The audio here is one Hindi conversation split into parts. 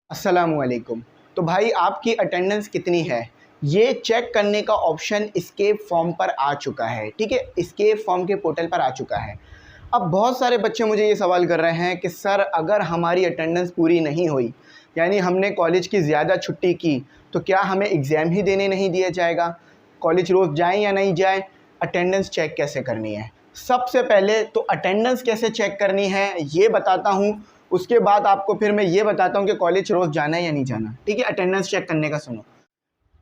अस्सलामुअलैकुम। तो भाई आपकी अटेंडेंस कितनी है ये चेक करने का ऑप्शन एस्केप फॉर्म पर आ चुका है। ठीक है, एस्केप फॉर्म के पोर्टल पर आ चुका है। अब बहुत सारे बच्चे मुझे ये सवाल कर रहे हैं कि सर अगर हमारी अटेंडेंस पूरी नहीं हुई, यानी हमने कॉलेज की ज़्यादा छुट्टी की, तो क्या हमें एग्ज़ाम ही देने नहीं दिया जाएगा? कॉलेज रोज़ जाएं या नहीं जाएं, अटेंडेंस चेक कैसे करनी है? सबसे पहले तो अटेंडेंस कैसे चेक करनी है ये बताता हूँ, उसके बाद आपको फिर मैं ये बताता हूँ कि कॉलेज रोज़ जाना है या नहीं जाना। ठीक है, अटेंडेंस चेक करने का सुनो।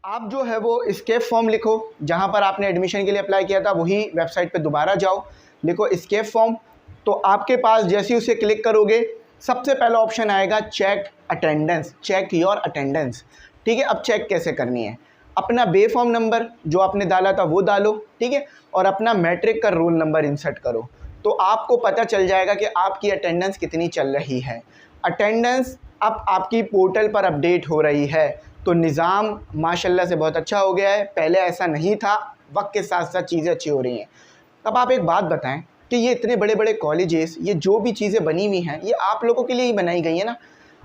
आप जो है वो एस्केप फॉर्म लिखो, जहाँ पर आपने एडमिशन के लिए अप्लाई किया था वही वेबसाइट पे दोबारा जाओ, लिखो एस्केप फॉर्म। तो आपके पास जैसे ही उसे क्लिक करोगे सबसे पहला ऑप्शन आएगा check attendance, check your attendance. ठीक है, अब चेक कैसे करनी है? अपना बे फॉर्म नंबर जो आपने डाला था वो डालो, ठीक है, और अपना मैट्रिक का रोल नंबर इंसर्ट करो, तो आपको पता चल जाएगा कि आपकी अटेंडेंस कितनी चल रही है। अटेंडेंस अब आपकी पोर्टल पर अपडेट हो रही है, तो निज़ाम माशाल्लाह से बहुत अच्छा हो गया है। पहले ऐसा नहीं था, वक्त के साथ साथ चीज़ें अच्छी हो रही हैं। अब आप एक बात बताएं कि ये इतने बड़े बड़े कॉलेजेस, ये जो भी चीज़ें बनी हुई हैं, ये आप लोगों के लिए ही बनाई गई हैं ना।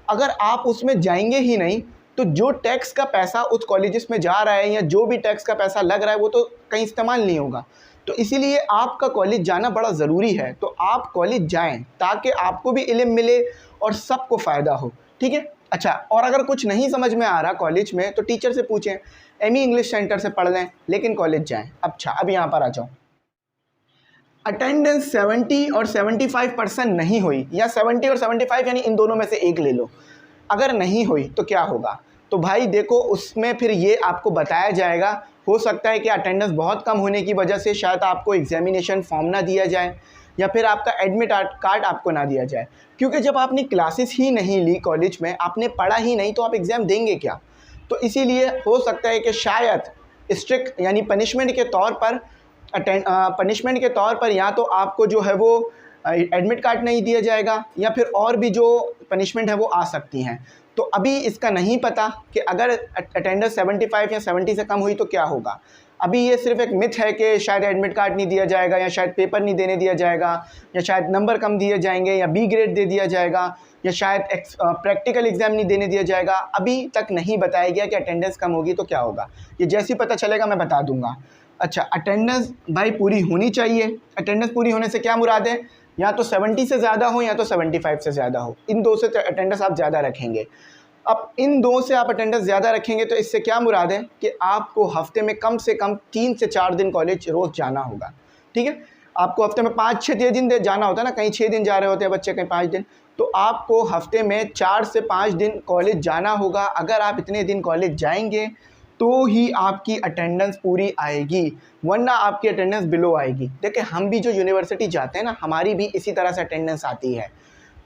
अगर आप उसमें जाएंगे ही नहीं तो जो टैक्स का पैसा उस कॉलेजेस में जा रहा है या जो भी टैक्स का पैसा लग रहा है वो तो कहीं इस्तेमाल नहीं होगा। तो इसीलिए आपका कॉलेज जाना बड़ा ज़रूरी है। तो आप कॉलेज जाएं ताकि आपको भी इल्म मिले और सबको फ़ायदा हो। ठीक है, अच्छा, और अगर कुछ नहीं समझ में आ रहा कॉलेज में तो टीचर से पूछें, एमी इंग्लिश सेंटर से पढ़ लें, लेकिन कॉलेज जाएं। अच्छा, अब यहाँ पर आ जाओ। अटेंडेंस 70 और 75% नहीं हुई, या 70 और 75 यानी इन दोनों में से एक ले लो, अगर नहीं हुई तो क्या होगा? तो भाई देखो, उसमें फिर ये आपको बताया जाएगा। हो सकता है कि अटेंडेंस बहुत कम होने की वजह से शायद आपको एग्जामिनेशन फॉर्म ना दिया जाए, या फिर आपका एडमिट कार्ड आपको ना दिया जाए, क्योंकि जब आपने क्लासेस ही नहीं ली कॉलेज में, आपने पढ़ा ही नहीं, तो आप एग्ज़ाम देंगे क्या? तो इसीलिए हो सकता है कि शायद स्ट्रिक्ट यानी पनिशमेंट के तौर पर या तो आपको जो है वो एडमिट कार्ड नहीं दिया जाएगा, या फिर और भी जो पनिशमेंट है वो आ सकती हैं। तो अभी इसका नहीं पता कि अगर अटेंडेंस 75 या 70 से कम हुई तो क्या होगा। अभी ये सिर्फ एक मिथ है कि शायद एडमिट कार्ड नहीं दिया जाएगा, या शायद पेपर नहीं देने दिया जाएगा, या शायद नंबर कम दिए जाएंगे, या बी ग्रेड दे दिया जाएगा, या शायद प्रैक्टिकल एग्ज़ाम नहीं देने दिया जाएगा। अभी तक नहीं बताया गया कि अटेंडेंस कम होगी तो क्या होगा। ये जैसे ही पता चलेगा मैं बता दूंगा। अच्छा, अटेंडेंस भाई पूरी होनी चाहिए। अटेंडेंस पूरी होने से क्या मुराद है? या तो 70 से ज़्यादा हो या तो 75 से ज़्यादा हो, इन दो से अटेंडेंस आप ज़्यादा रखेंगे। अब इन दो से आप अटेंडेंस ज़्यादा रखेंगे तो इससे क्या मुराद है कि आपको हफ्ते में कम से कम 3 से 4 दिन कॉलेज रोज़ जाना होगा। ठीक है, आपको हफ्ते में 5-6 दिन जाना होता है ना, कहीं 6 दिन जा रहे होते हैं बच्चे, कहीं 5 दिन, तो आपको हफ्ते में 4 से 5 दिन कॉलेज जाना होगा। अगर आप इतने दिन कॉलेज जाएंगे तो ही आपकी अटेंडेंस पूरी आएगी, वरना आपकी अटेंडेंस बिलो आएगी। देखिए, हम भी जो यूनिवर्सिटी जाते हैं ना, हमारी भी इसी तरह से अटेंडेंस आती है।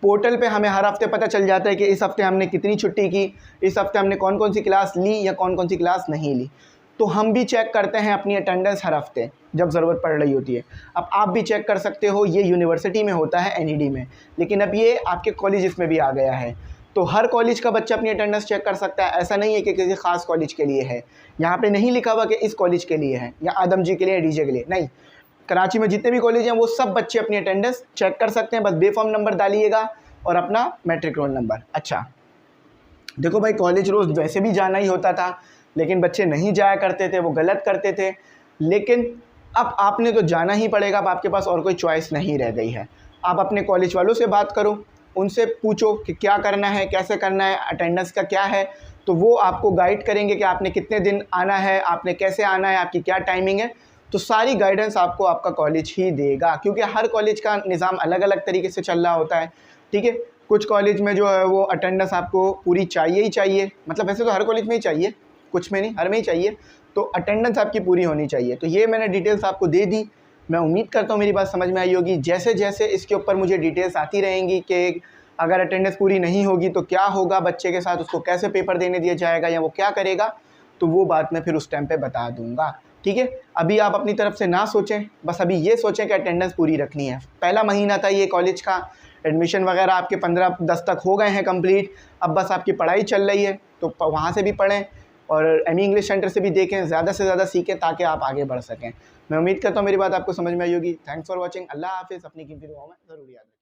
पोर्टल पे हमें हर हफ्ते पता चल जाता है कि इस हफ्ते हमने कितनी छुट्टी की, इस हफ्ते हमने कौन कौन सी क्लास ली या कौन कौन सी क्लास नहीं ली। तो हम भी चेक करते हैं अपनी अटेंडेंस हर हफ्ते जब ज़रूरत पड़ रही होती है। अब आप भी चेक कर सकते हो, ये यूनिवर्सिटी में होता है एनईडी में, लेकिन अब ये आपके कॉलेजेस में भी आ गया है। तो हर कॉलेज का बच्चा अपनी अटेंडेंस चेक कर सकता है। ऐसा नहीं है कि किसी ख़ास कॉलेज के लिए है, यहाँ पे नहीं लिखा हुआ कि इस कॉलेज के लिए है या आदम जी के लिए, डीजे के लिए, नहीं। कराची में जितने भी कॉलेज हैं वो सब बच्चे अपनी अटेंडेंस चेक कर सकते हैं। बस बे फॉर्म नंबर डालिएगा और अपना मैट्रिक रोल नंबर। अच्छा, देखो भाई, कॉलेज रोज़ वैसे भी जाना ही होता था, लेकिन बच्चे नहीं जाया करते थे, वो गलत करते थे। लेकिन अब आपने तो जाना ही पड़ेगा, अब आपके पास और कोई चॉइस नहीं रह गई है। आप अपने कॉलेज वालों से बात करो, उनसे पूछो कि क्या करना है, कैसे करना है, अटेंडेंस का क्या है, तो वो आपको गाइड करेंगे कि आपने कितने दिन आना है, आपने कैसे आना है, आपकी क्या टाइमिंग है। तो सारी गाइडेंस आपको आपका कॉलेज ही देगा, क्योंकि हर कॉलेज का निज़ाम अलग अलग तरीके से चल रहा होता है। ठीक है, कुछ कॉलेज में जो है वो अटेंडेंस आपको पूरी चाहिए ही चाहिए, मतलब वैसे तो हर कॉलेज में ही चाहिए, कुछ में नहीं, हर में ही चाहिए, तो अटेंडेंस आपकी पूरी होनी चाहिए। तो ये मैंने डिटेल्स आपको दे दी। मैं उम्मीद करता हूँ मेरी बात समझ में आई होगी। जैसे जैसे इसके ऊपर मुझे डिटेल्स आती रहेंगी कि अगर अटेंडेंस पूरी नहीं होगी तो क्या होगा बच्चे के साथ, उसको कैसे पेपर देने दिया जाएगा या वो क्या करेगा, तो वो बात मैं फिर उस टाइम पे बता दूंगा। ठीक है, अभी आप अपनी तरफ से ना सोचें, बस अभी ये सोचें कि अटेंडेंस पूरी रखनी है। पहला महीना था ये कॉलेज का, एडमिशन वगैरह आपके 15-10 तक हो गए हैं कंप्लीट। अब बस आपकी पढ़ाई चल रही है, तो वहाँ से भी पढ़ें और एमी इंग्लिश सेंटर से भी देखें, ज़्यादा से ज़्यादा सीखें ताकि आप आगे बढ़ सकें। मैं उम्मीद करता हूँ मेरी बात आपको समझ में आई होगी। Thanks for watching. अल्लाह हाफिज़। अपनी कीमती दुआओं में ज़रूर याद रखें।